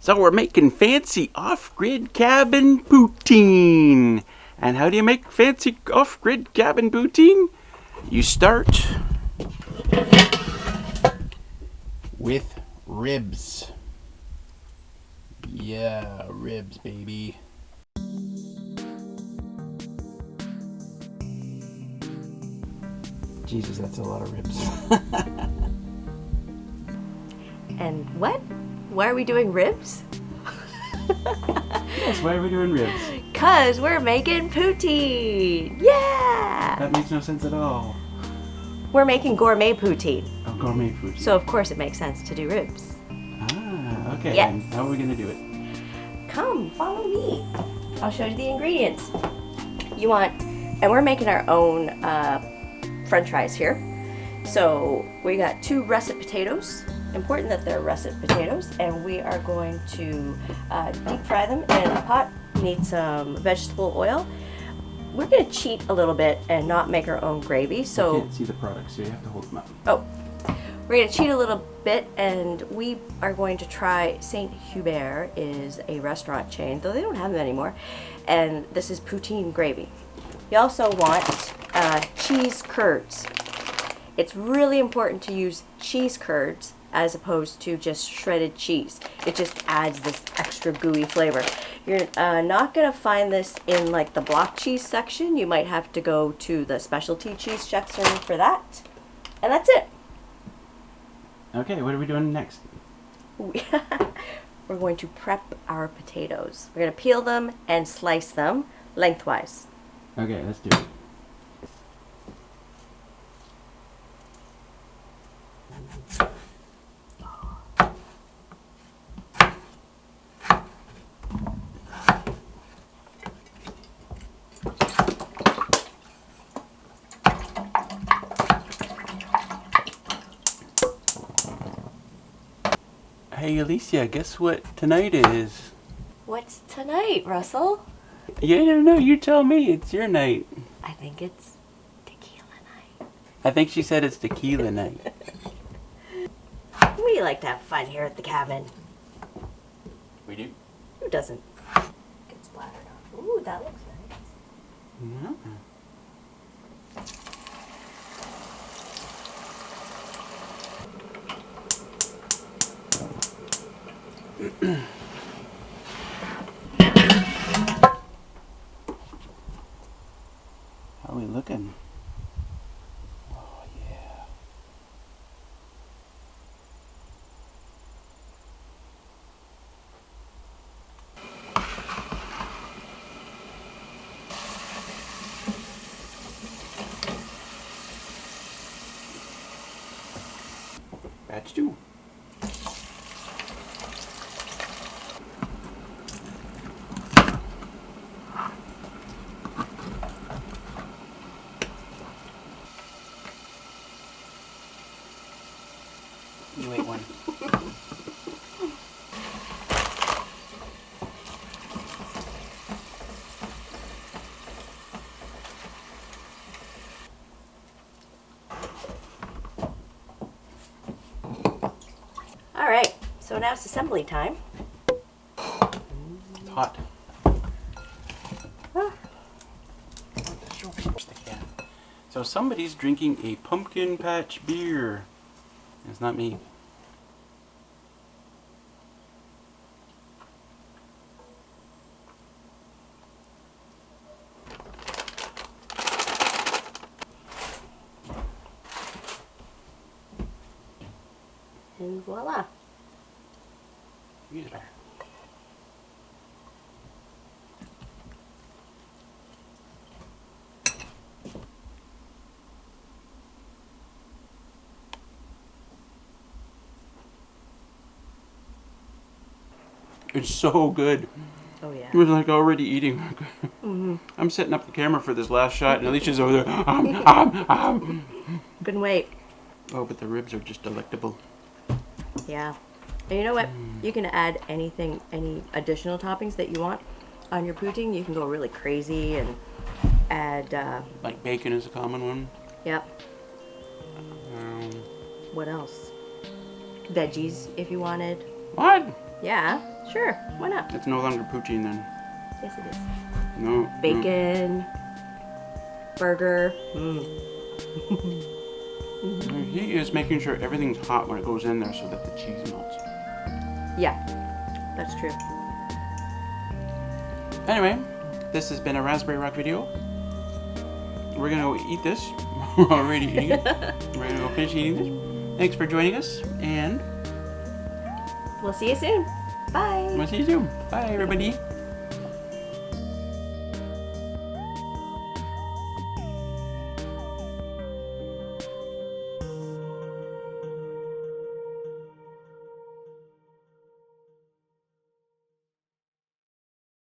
So we're making fancy off-grid cabin poutine. And how do you make fancy off-grid cabin poutine? You start with ribs. Yeah, ribs, baby. Jesus, that's a lot of ribs. And what? Why are we doing ribs? Yes, why are we doing ribs? 'Cause we're making poutine! Yeah! That makes no sense at all. We're making gourmet poutine. Oh, gourmet poutine. So of course it makes sense to do ribs. Ah, okay. Yes. And how are we going to do it? Come, follow me. I'll show you the ingredients. You want, and we're making our own French fries here. So we got 2 russet potatoes. Important that they're russet potatoes, and we are going to deep fry them in a pot. Need some vegetable oil. We're going to cheat a little bit and not make our own gravy. So I can't see the products, so you have to hold them up. Oh, we're going to cheat a little bit, and we are going to try St. Hubert is a restaurant chain, though they don't have them anymore, and this is poutine gravy. You also want cheese curds. It's really important to use cheese curds as opposed to just shredded cheese. It just adds this extra gooey flavor. You're not going to find this in like the block cheese section. You might have to go to the specialty cheese section for that. And that's it. Okay, what are we doing next? We're going to prep our potatoes. We're going to peel them and slice them lengthwise. Okay, let's do it. Hey Alicia, guess what tonight is? What's tonight, Russell? Yeah, no, you tell me. It's your night. I think it's tequila night. I think she said it's tequila night. We like to have fun here at the cabin. We do? Who doesn't? Get splattered on. Ooh, that looks nice. Yeah. How are we looking? Oh, yeah. Batch 2. You ate one. All right, so now it's assembly time. It's hot. Ah. So somebody's drinking a pumpkin patch beer. It's not me. And voila. Use it all. It's so good. Oh yeah. He was like already eating. I'm setting up the camera for this last shot, and Alicia's over there. Couldn't wait. Oh, but the ribs are just delectable. Yeah. And you know what? You can add anything, any additional toppings that you want on your poutine. You can go really crazy and add, Like bacon is a common one. yep. What else? Veggies, if you wanted. What? Yeah, sure. Why not? It's no longer poutine then. Yes, it is. No. Bacon, burger. He is making sure everything's hot when it goes in there so that the cheese melts. Yeah, that's true. Anyway, this has been a Raspberry Rock video. We're gonna go eat this. We're already eating it. We're gonna go finish eating this. Thanks for joining us, and We'll see you soon. Bye. we'll see you soon. Bye, everybody.